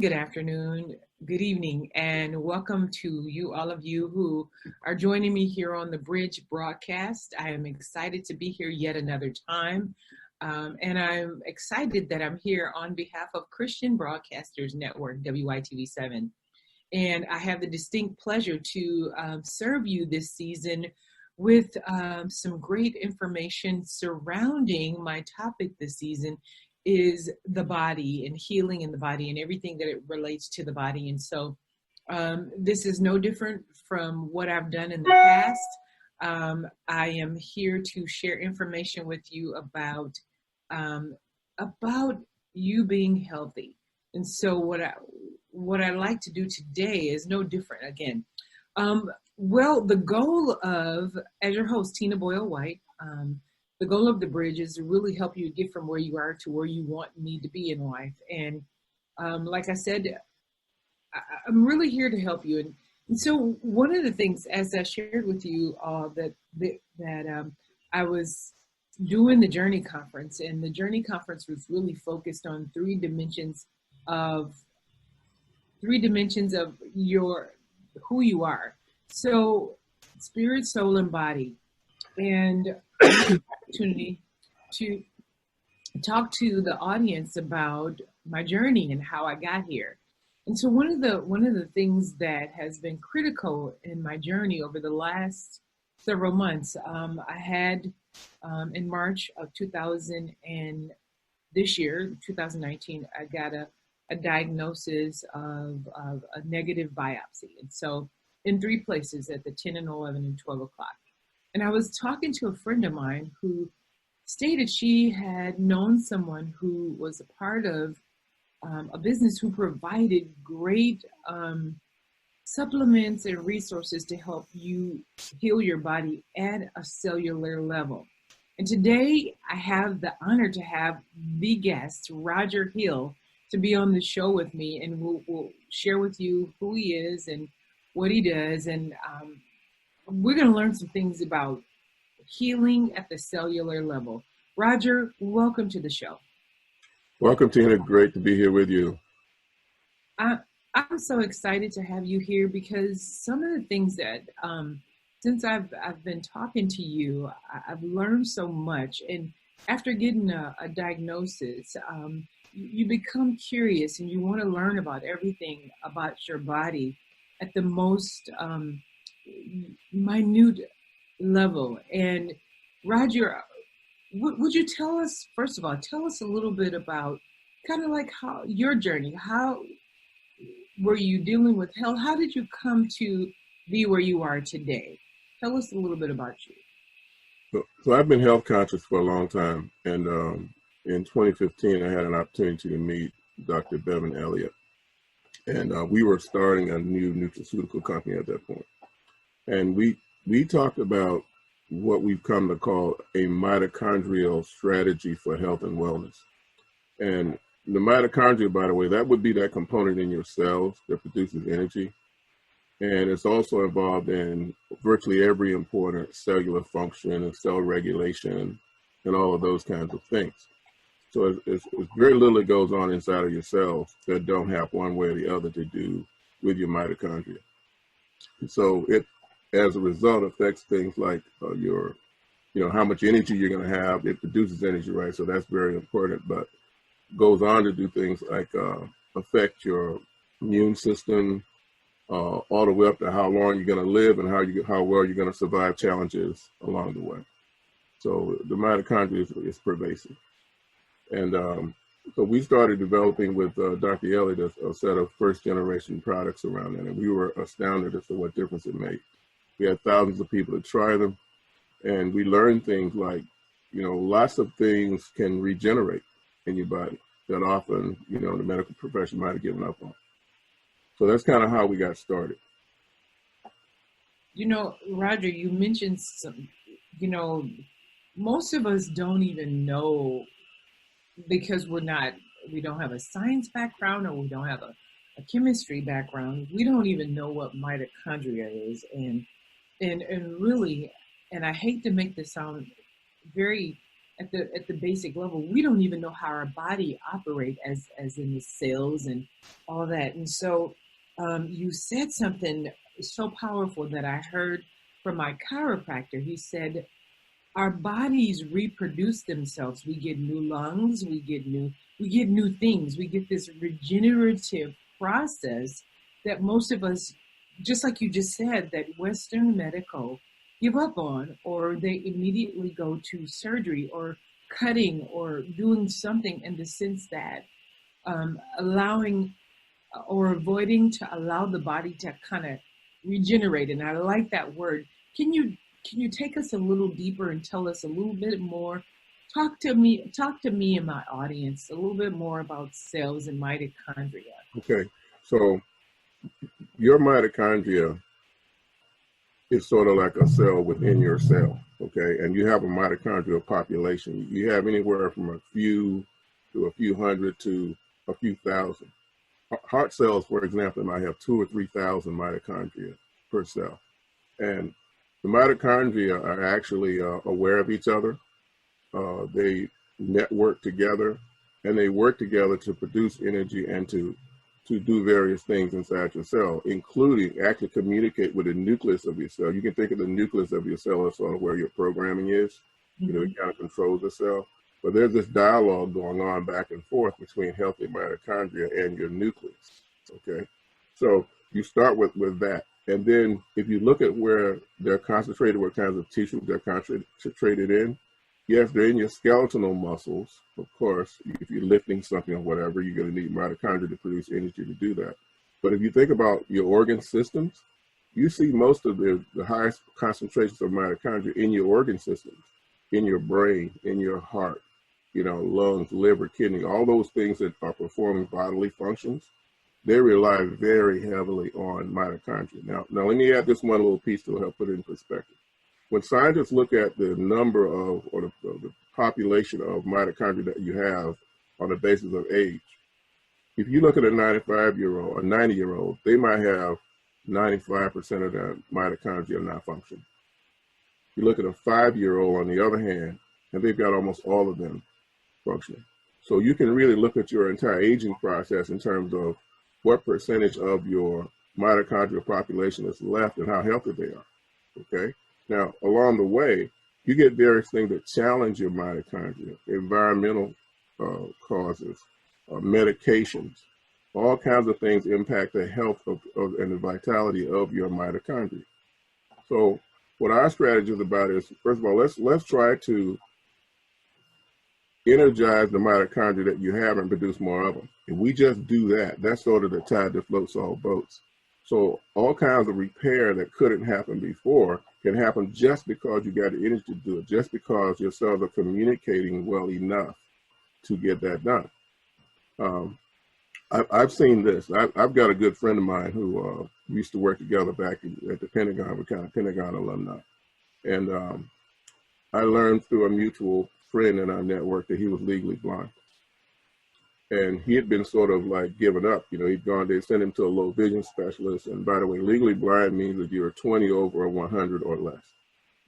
Good afternoon, good evening, and welcome to all of you who are joining me here on the Bridge broadcast. I am excited to be here yet another time. And I'm excited that I'm here on behalf of Christian Broadcasters Network, WITV7. And I have the distinct pleasure to serve you this season with some great information surrounding my topic this season is the body and healing in the body and everything that it relates to the body. And so this is no different from what I've done in the past. I am here to share information with you about you being healthy. And so what I like to do today is no different again. Well, the goal of, as your host, Tina Boyle White, the goal of the bridge is to really help you get from where you are to where you want and need to be in life. And like I said, I'm really here to help you. And so one of the things, as I shared with you, that I was doing the Journey Conference, and the Journey Conference was really focused on three dimensions of your who you are. So spirit, soul, and body. And opportunity to talk to the audience about my journey and how I got here. And so one of the things that has been critical in my journey over the last several months, I had in March of 2000 and this year, 2019, I got a diagnosis of a negative biopsy. And so in three places at the 10 and 11 and 12 o'clock. And I was talking to a friend of mine who stated she had known someone who was a part of a business who provided great supplements and resources to help you heal your body at a cellular level. And today I have the honor to have the guest, Roger Hill, to be on the show with me, and we'll share with you who he is and what he does. And we're going to learn some things about healing at the cellular level. Roger, welcome to the show. Welcome, Tina. Great to be here with you. I'm so excited to have you here because some of the things that, since I've been talking to you, I've learned so much. And after getting a diagnosis, you become curious and you want to learn about everything about your body at the most minute level. And Roger, would you tell us, first of all, tell us a little bit about kind of like how your journey, how were you dealing with health? How did you come to be where you are today? Tell us a little bit about you. So I've been health conscious for a long time. And in 2015, I had an opportunity to meet Dr. Bevan Elliott. And we were starting a new nutraceutical company at that point. And we talked about what we've come to call a mitochondrial strategy for health and wellness. And the mitochondria, by the way, that would be that component in your cells that produces energy. And it's also involved in virtually every important cellular function and cell regulation and all of those kinds of things. So it's very little that goes on inside of your cells that don't have one way or the other to do with your mitochondria. And so it, as a result, affects things like how much energy you're going to have. It produces energy, right? So that's very important, but goes on to do things like affect your immune system, all the way up to how long you're going to live and how well you're going to survive challenges along the way. So the mitochondria is pervasive. And so we started developing with Dr. Elliott a set of first-generation products around that, and we were astounded as to what difference it made. We had thousands of people to try them, and we learned things like, lots of things can regenerate in your body that often, the medical profession might have given up on. So that's kind of how we got started. Roger, you mentioned some, most of us don't even know because we don't have a science background or we don't have a chemistry background. We don't even know what mitochondria is. And really, and I hate to make this sound very at the basic level, we don't even know how our body operate as in the cells and all that. And so you said something so powerful that I heard from my chiropractor. He said our bodies reproduce themselves. We get new lungs, we get new things. We get this regenerative process that most of us, just like you just said, that Western medical give up on, or they immediately go to surgery or cutting or doing something in the sense that allowing or avoiding to allow the body to kind of regenerate. And I like that word. Can you take us a little deeper and tell us a little bit more? Talk to me and my audience a little bit more about cells and mitochondria. Okay, so your mitochondria is sort of like a cell within your cell, okay? And you have a mitochondrial population. You have anywhere from a few to a few hundred to a few thousand. Heart cells, for example, might have 2,000 or 3,000 mitochondria per cell. And the mitochondria are actually aware of each other. They network together, and they work together to produce energy and to do various things inside your cell, including actually communicate with the nucleus of your cell. You can think of the nucleus of your cell as sort of where your programming is. You know, it kind of controls the cell. But there's this dialogue going on back and forth between healthy mitochondria and your nucleus, okay? So you start with that. And then if you look at where they're concentrated, what kinds of tissues they're concentrated in, yes, they're in your skeletal muscles. Of course, if you're lifting something or whatever, you're going to need mitochondria to produce energy to do that. But if you think about your organ systems, you see most of the highest concentrations of mitochondria in your organ systems, in your brain, in your heart, you know, lungs, liver, kidney, all those things that are performing bodily functions, they rely very heavily on mitochondria. Now let me add this one little piece to help put it in perspective. When scientists look at the number of, or the population of mitochondria that you have on the basis of age, if you look at a 95-year-old or 90-year-old, they might have 95% of their mitochondria not functioning. You look at a 5-year-old, on the other hand, and they've got almost all of them functioning. So you can really look at your entire aging process in terms of what percentage of your mitochondrial population is left and how healthy they are, okay? Now, along the way, you get various things that challenge your mitochondria, environmental causes, medications, all kinds of things impact the health of and the vitality of your mitochondria. So what our strategy is about is, first of all, let's try to energize the mitochondria that you have and produce more of them. If we just do that, that's sort of the tide that floats all boats. So all kinds of repair that couldn't happen before can happen just because you got the energy to do it, just because your cells are communicating well enough to get that done. I've seen this. I've got a good friend of mine who used to work together back at the Pentagon. We're kind of Pentagon alumni. And I learned through a mutual friend in our network that he was legally blind. And he had been sort of like given up. You know, he'd gone, they sent him to a low vision specialist. And by the way, legally blind means that you're 20 over 100 or less.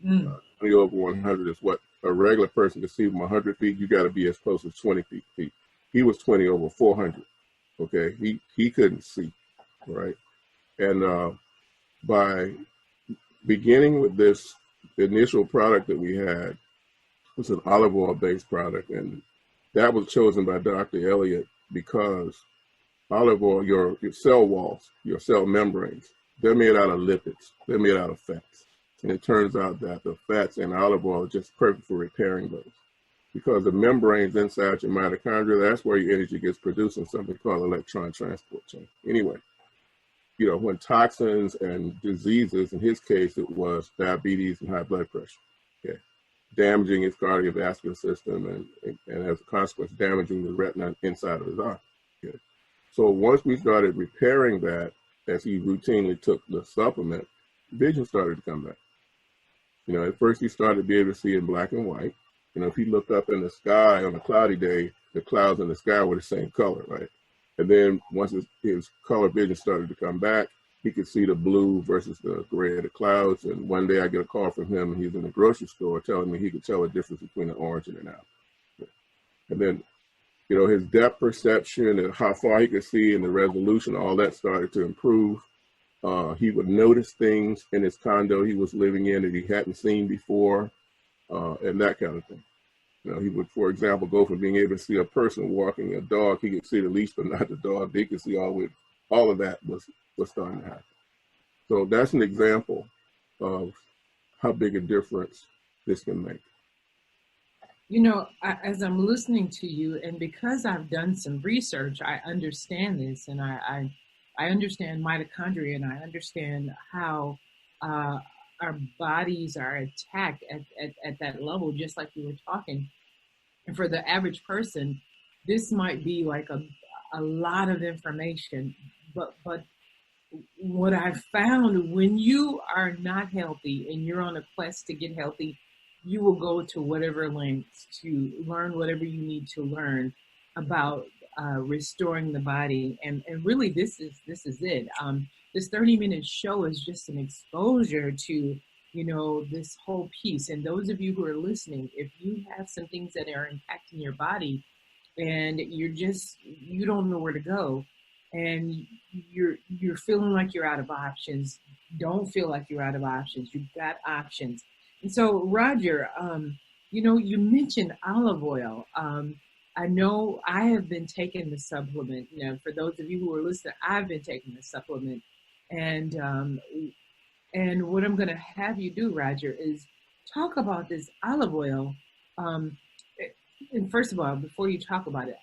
20 over 100 is what a regular person can see from 100 feet. You got to be as close as 20 feet. He was 20 over 400. Okay, he couldn't see, right? And by beginning with this initial product that we had, it was an olive oil based product, and that was chosen by Dr. Elliott because olive oil, your cell walls, your cell membranes, they're made out of lipids, they're made out of fats. And it turns out that the fats in olive oil are just perfect for repairing those. Because the membranes inside your mitochondria, that's where your energy gets produced in something called electron transport chain. Anyway, you know, when toxins and diseases, in his case, it was diabetes and high blood pressure, okay, damaging his cardiovascular system and as a consequence, damaging the retina inside of his eye. Okay. So once we started repairing that, as he routinely took the supplement, vision started to come back. You know, at first he started to be able to see in black and white. You know, if he looked up in the sky on a cloudy day, the clouds in the sky were the same color, right? And then once his color vision started to come back, he could see the blue versus the gray of the clouds. And one day I get a call from him, and he's in the grocery store telling me he could tell the difference between an orange and an apple. And then, you know, his depth perception and how far he could see and the resolution, all that started to improve. He would notice things in his condo he was living in that he hadn't seen before, and that kind of thing. You know, he would, for example, go from being able to see a person walking a dog, he could see the leash but not the dog. He could see all of that was starting to happen. So that's an example of how big a difference this can make. You know, as I'm listening to you, and because I've done some research, I understand this, and I understand mitochondria, and I understand how our bodies are attacked at that level, just like you were talking. And for the average person, this might be like a lot of information, but what I've found, when you are not healthy and you're on a quest to get healthy, you will go to whatever lengths to learn whatever you need to learn about restoring the body. And really, this is it. This 30-minute show is just an exposure to, you know, this whole piece. And those of you who are listening, if you have some things that are impacting your body and you don't know where to go, and you're feeling like you're out of options, don't feel like you're out of options. You've got options. And so, Roger, you know, you mentioned olive oil. I know I have been taking the supplement. You know, for those of you who are listening, I've been taking the supplement, and what I'm going to have you do, Roger, is talk about this olive oil. And first of all, before you talk about it,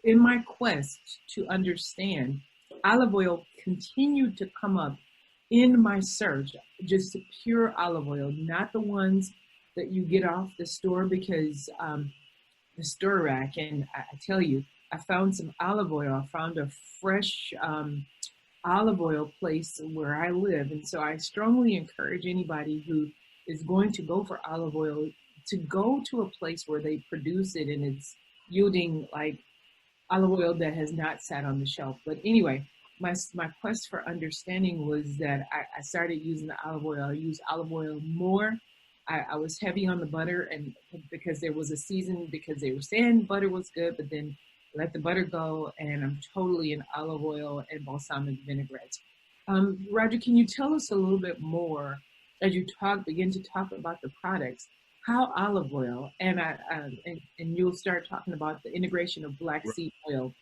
in my quest to understand, olive oil continued to come up in my search, just pure olive oil, not the ones that you get off the store, because the store rack, and I tell you, I found some olive oil. I found a fresh olive oil place where I live. And so I strongly encourage anybody who is going to go for olive oil to go to a place where they produce it and it's yielding like olive oil that has not sat on the shelf. But anyway, my quest for understanding was that I started using the olive oil. I used olive oil more. I was heavy on the butter, and because there was a season, because they were saying butter was good, but then let the butter go, and I'm totally in olive oil and balsamic vinaigrette. Roger, can you tell us a little bit more as you begin to talk about the products, how olive oil, and you'll start talking about the integration of black seed oil,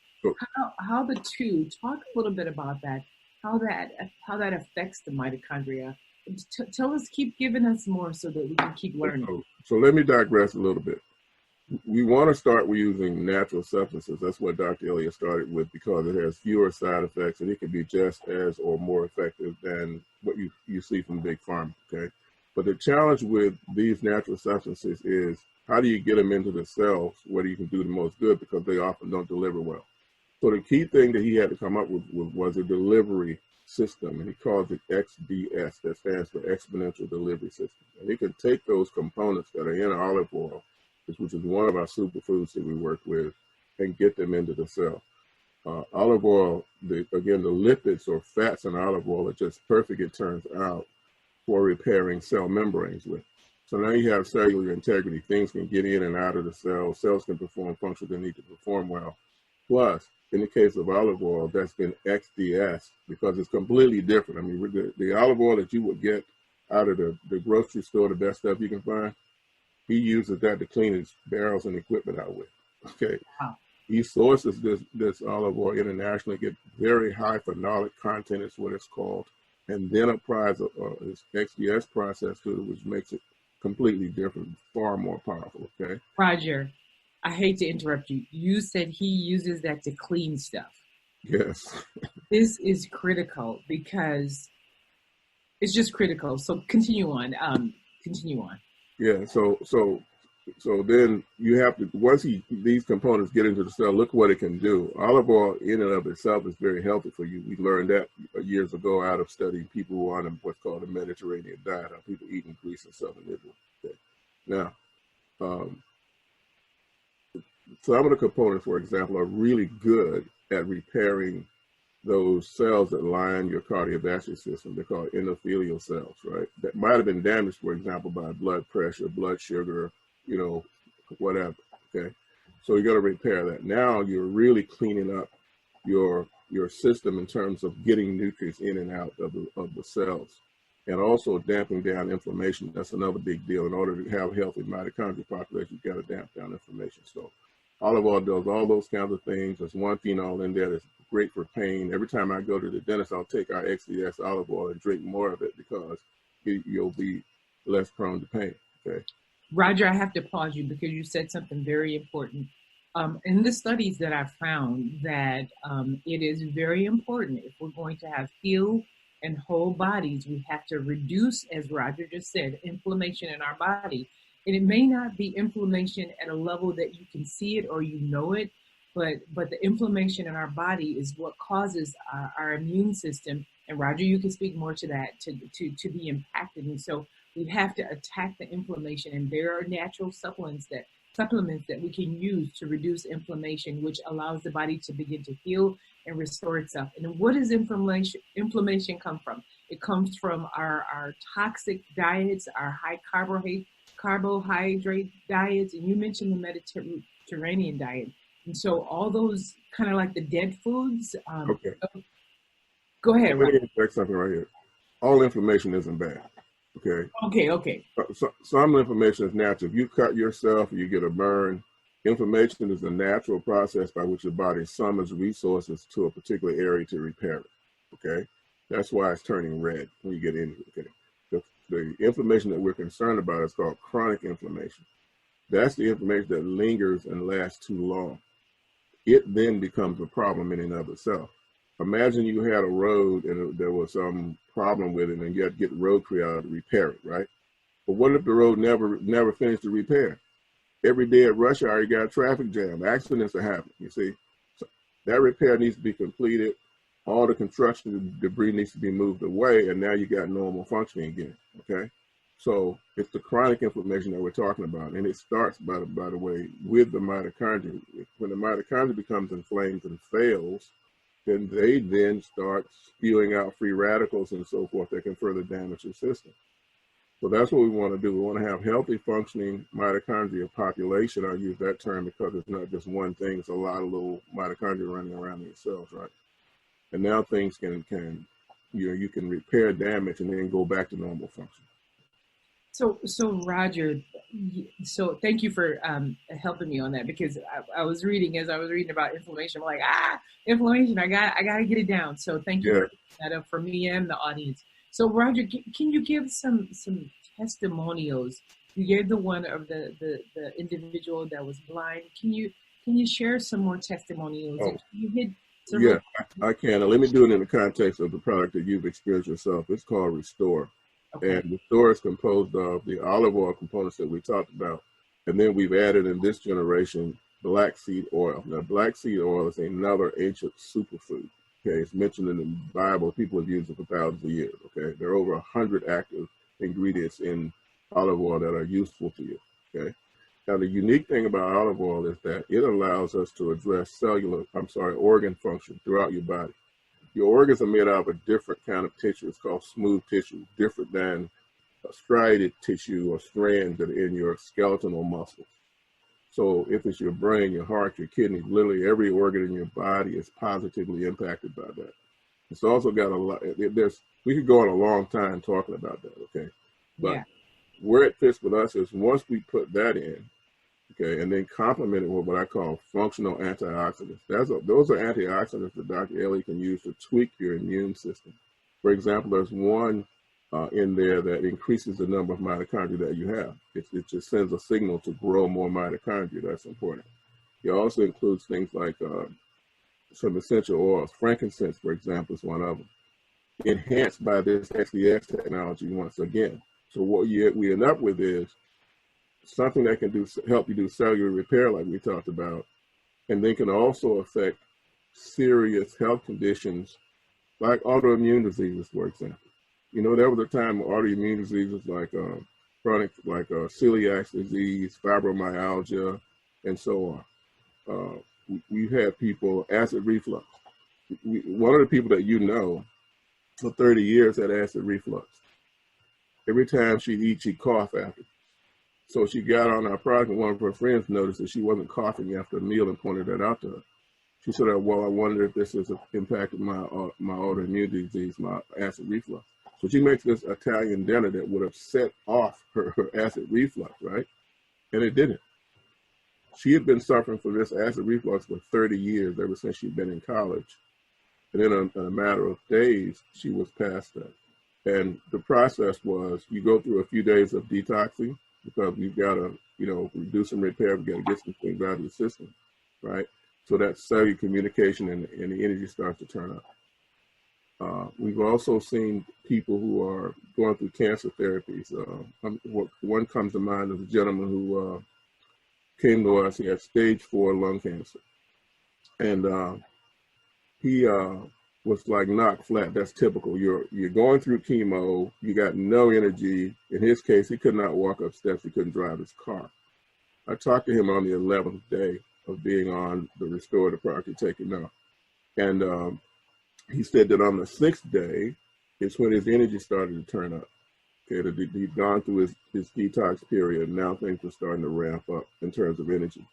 how the two, talk a little bit about that, how that affects the mitochondria. Tell us, keep giving us more so that we can keep learning. So let me digress a little bit. We want to start with using natural substances. That's what Dr. Elliott started with, because it has fewer side effects and it can be just as or more effective than what you see from Big Pharma, okay? But the challenge with these natural substances is, how do you get them into the cells where you can do the most good, because they often don't deliver well. So the key thing that he had to come up with was a delivery system, and he calls it XDS, that stands for Exponential Delivery System. And he can take those components that are in olive oil, which is one of our superfoods that we work with, and get them into the cell. Olive oil, again, the lipids or fats in olive oil are just perfect, it turns out, for repairing cell membranes with. So now you have cellular integrity. Things can get in and out of the cell. Cells can perform functions they need to perform well. Plus, in the case of olive oil, that's been XDS, because it's completely different. I mean, the olive oil that you would get out of the grocery store, the best stuff you can find, he uses that to clean his barrels and equipment out with. Okay. Wow. He sources this olive oil internationally, get very high phenolic content is what it's called, and then applies this XDS process to it, which makes it completely different, far more powerful, okay? Roger, I hate to interrupt you. You said he uses that to clean stuff. Yes. This is critical, because it's just critical. So continue on. Yeah, so then you have to, once these components get into the cell, look what it can do. Olive oil in and of itself is very healthy for you. We learned that years ago out of studying people who are on what's called a Mediterranean diet, how people eating grease in southern Italy. Okay. Now, some of the components, for example, are really good at repairing those cells that line your cardiovascular system. They're called endothelial cells, right? That might have been damaged, for example, by blood pressure, blood sugar, you know, whatever, okay? So you got to repair that. Now you're really cleaning up your system in terms of getting nutrients in and out of the cells, and also damping down inflammation. That's another big deal. In order to have a healthy mitochondrial population, you've got to damp down inflammation. So olive oil does all those kinds of things. There's one phenol in there that's great for pain. Every time I go to the dentist, I'll take our XDS olive oil and drink more of it because you'll be less prone to pain, okay? Roger, I have to pause you because you said something very important. In the studies that I've found that it is very important if we're going to have healed and whole bodies, we have to reduce, as Roger just said, inflammation in our body. And it may not be inflammation at a level that you can see it or you know it, but the inflammation in our body is what causes our immune system. And Roger, you can speak more to that, to be impacted. And so we have to attack the inflammation, and there are natural supplements that we can use to reduce inflammation, which allows the body to begin to heal and restore itself. And what does inflammation come from? It comes from our toxic diets, our high carbohydrate diets, and you mentioned the Mediterranean diet. And so all those kind of like the dead foods. Okay. Go ahead, Let me Rob. interject something right here. All inflammation isn't bad, okay? Okay. Some inflammation is natural. If you cut yourself or you get a burn, inflammation is a natural process by which your body summons resources to a particular area to repair it, okay? That's why it's turning red when you get injured, okay? The inflammation that we're concerned about is called chronic inflammation. That's the inflammation that lingers and lasts too long. It then becomes a problem in and of itself. Imagine you had a road and there was some problem with it and you had to get the road crew out to repair it, right? But what if the road never finished the repair? Every day at rush hour, you got a traffic jam. Accidents are happening, you see. So that repair needs to be completed. All the construction debris needs to be moved away, and now you got normal functioning again, okay? So it's the chronic inflammation that we're talking about, and it starts, by the way, with the mitochondria. When the mitochondria becomes inflamed and fails, then they then start spewing out free radicals and so forth that can further damage your system. So that's what we want to do. We want to have healthy, functioning mitochondria population. I use that term because it's not just one thing. It's a lot of little mitochondria running around in your cells, right? And now things can you can repair damage and then go back to normal function. So Roger, so thank you for helping me on that, because I was reading about inflammation. I'm like, inflammation, I got to get it down. So thank you for that up for me and the audience. So Roger, can you give some testimonials? You gave the one of the individual that was blind. Can you share some more testimonials? Oh. You hit Yeah, I can. Let me do it in the context of the product that you've experienced yourself. It's called Restore. Okay. And Restore is composed of the olive oil components that we talked about. And then we've added in this generation black seed oil. Now, black seed oil is another ancient superfood. Okay, it's mentioned in the Bible. People have used it for thousands of years. Okay, there are over 100 active ingredients in olive oil that are useful to you. Okay. Now, the unique thing about olive oil is that it allows us to address organ function throughout your body. Your organs are made out of a different kind of tissue. It's called smooth tissue, different than a striated tissue or strands that are in your skeletal muscles. So if it's your brain, your heart, your kidneys, literally every organ in your body is positively impacted by that. It's also got a lot, we could go on a long time talking about that, okay? But where it fits with us is once we put that in, okay, and then complement it with what I call functional antioxidants. Those are antioxidants that Dr. Ellie can use to tweak your immune system. For example, there's one in there that increases the number of mitochondria that you have. It just sends a signal to grow more mitochondria. That's important. It also includes things like some essential oils. Frankincense, for example, is one of them. Enhanced by this XDX technology once again. So what we end up with is something that can help you do cellular repair like we talked about, and then can also affect serious health conditions like autoimmune diseases, for example. You know, there was a time when autoimmune diseases like chronic, celiac disease, fibromyalgia, and so on. We had people, acid reflux. one of the people that you know for 30 years had acid reflux. Every time she'd eat, she'd cough after. So she got on our product, and one of her friends noticed that she wasn't coughing after a meal and pointed that out to her. She said, well, I wonder if this has impacted my autoimmune disease, my acid reflux. So she makes this Italian dinner that would have set off her acid reflux, right? And it didn't. She had been suffering from this acid reflux for 30 years, ever since she'd been in college. And then in a matter of days, she was past that. And the process was, you go through a few days of detoxing, because you've got to, reduce and repair. We got to get some things out of the system, right? So that cellular communication and the energy starts to turn up. We've also seen people who are going through cancer therapies. One comes to mind is a gentleman who came to us. He had stage 4 lung cancer, and he was like knocked flat. That's typical. You're going through chemo. You got no energy. In his case, he could not walk up steps. He couldn't drive his car. I talked to him on the 11th day of being on the restorative product taking off, and he said that on the 6th day is when his energy started to turn up. Okay, he'd gone through his detox period, and now things were starting to ramp up in terms of energy.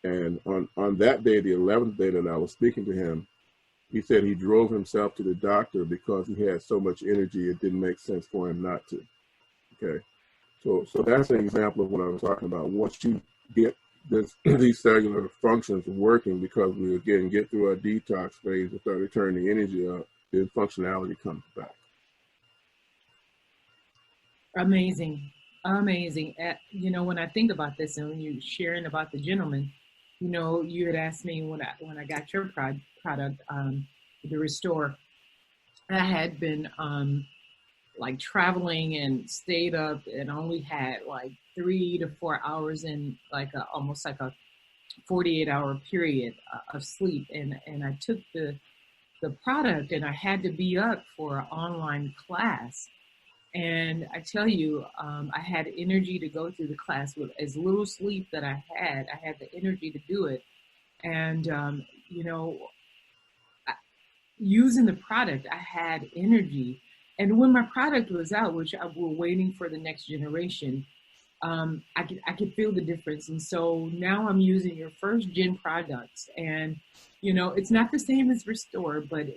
And on that day, the 11th day that I was speaking to him, he said he drove himself to the doctor because he had so much energy, it didn't make sense for him not to. Okay, so that's an example of what I was talking about. Once you get these cellular functions working, because we again get through our detox phase and start returning the energy up, then functionality comes back. Amazing. Amazing. When I think about this, and when you're sharing about the gentleman, you had asked me when I got your product, the Restore, I had been like traveling and stayed up and only had like 3 to 4 hours in like almost like a 48-hour period of sleep, and I took the product, and I had to be up for an online class. And I tell you, I had energy to go through the class with as little sleep that I had. I had the energy to do it. And, using the product, I had energy. And when my product was out, which we're waiting for the next generation, I could feel the difference. And so now I'm using your first gen products, and it's not the same as Restore, but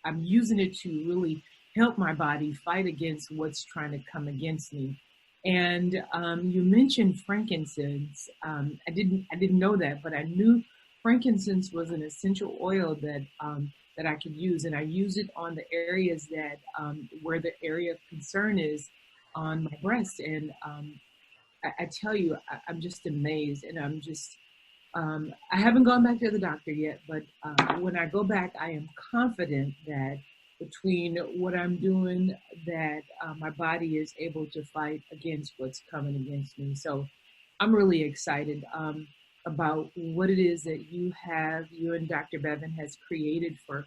I'm using it to really help my body fight against what's trying to come against me. And you mentioned frankincense. I didn't know that, but I knew frankincense was an essential oil that I could use, and I use it on the areas that where the area of concern is on my breast. And I tell you, I'm just amazed, and I'm just I haven't gone back to the doctor yet, but when I go back, I am confident that between what I'm doing, that my body is able to fight against what's coming against me. So I'm really excited about what it is that you and Dr. Bevan has created for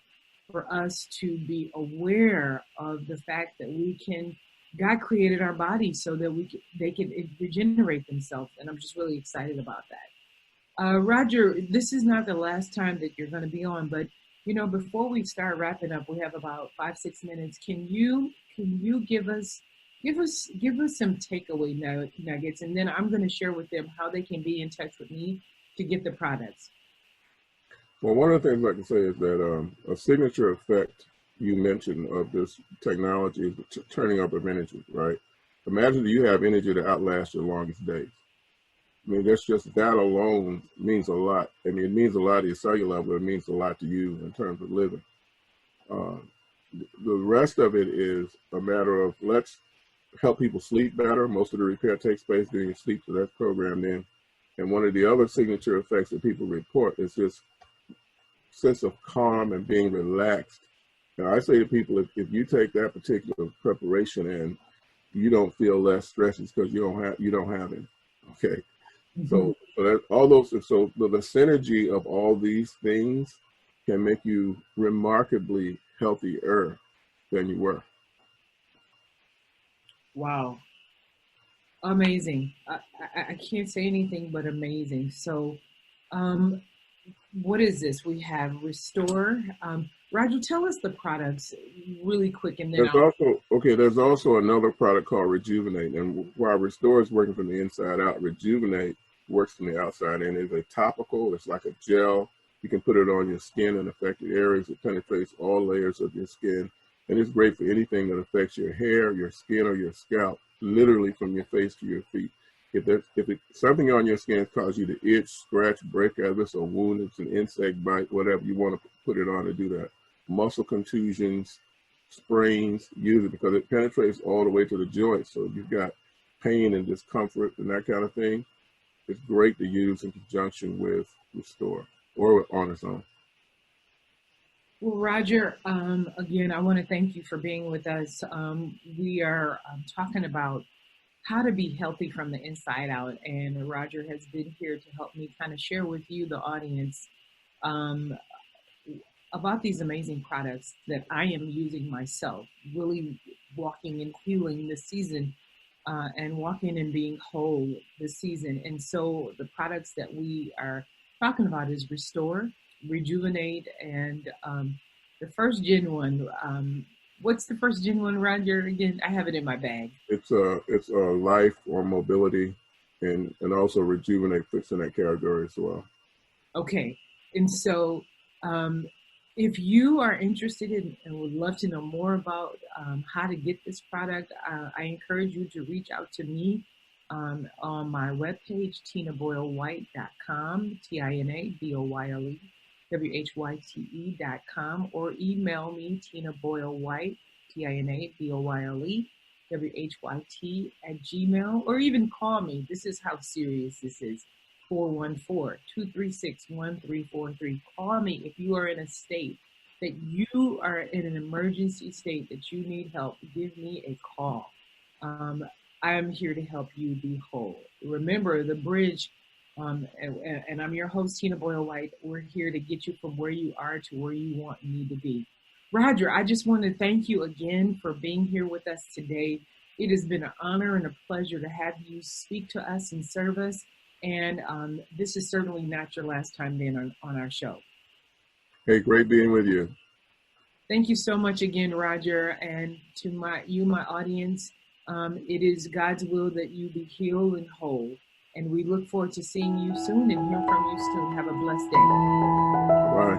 us to be aware of the fact that God created our bodies so that they can regenerate themselves. And I'm just really excited about that. Roger, this is not the last time that you're going to be on, but before we start wrapping up, we have about 5-6 minutes. Can you give us some takeaway nuggets, and then I'm going to share with them how they can be in touch with me to get the products. Well, one of the things I can say is that a signature effect you mentioned of this technology is turning up of energy, right? Imagine that you have energy to outlast your longest days. I mean, that's just that alone means a lot. I mean, it means a lot at your cellular level. It means a lot to you in terms of living. The rest of it is a matter of let's help people sleep better. Most of the repair takes place during your sleep, so that's programmed in. And one of the other signature effects that people report is this sense of calm and being relaxed. Now, I say to people, if you take that particular preparation and you don't feel less stressed, it's because you don't have it. Okay. So that all those, so the synergy of all these things can make you remarkably healthier than you were. Wow. Amazing. I can't say anything but amazing. So what is this? We have Restore. Roger, tell us the products really quick, and then There's I'll. also there's also another product called Rejuvenate, and while Restore is working from the inside out, Rejuvenate works from the outside in. It's a topical. It's like a gel. You can put it on your skin in affected areas. It penetrates all layers of your skin, and it's great for anything that affects your hair, your skin, or your scalp, literally from your face to your feet. If something on your skin causes you to itch, scratch, break out, if it's a wound, it's an insect bite, whatever, you want to put it on to do that. Muscle contusions, sprains, use it because it penetrates all the way to the joints. So if you've got pain and discomfort and that kind of thing, it's great to use in conjunction with Restore or on its own. Well, Roger, again, I want to thank you for being with us. We are talking about how to be healthy from the inside out, and Roger has been here to help me kind of share with you, the audience, um, about these amazing products that I am using myself, really walking and healing this season, and walking and being whole this season. And so the products that we are talking about is Restore, Rejuvenate, and the first gen one. What's the first gen one, Roger? Again, I have it in my bag. It's a life or mobility, and also Rejuvenate fits in that category as well. Okay. And so, if you are interested in and would love to know more about how to get this product, I encourage you to reach out to me on my webpage, tinaboylewhite.com, TinaBoylewhyte.com, or email me, tinaboylewhite, TinaBoylewhyte, @gmail, or even call me. This is how serious this is. 414-236-1343. Call me if you are in a state that you are in an emergency state that you need help. Give me a call. I am here to help you be whole. Remember the bridge, and I'm your host, Tina Boyle White. We're here to get you from where you are to where you want and need to be. Roger, I just want to thank you again for being here with us today. It has been an honor and a pleasure to have you speak to us and serve us. And this is certainly not your last time being on our show. Hey, great being with you. Thank you so much again, Roger. And to my audience, it is God's will that you be healed and whole. And we look forward to seeing you soon and hear from you soon. Have a blessed day. Bye.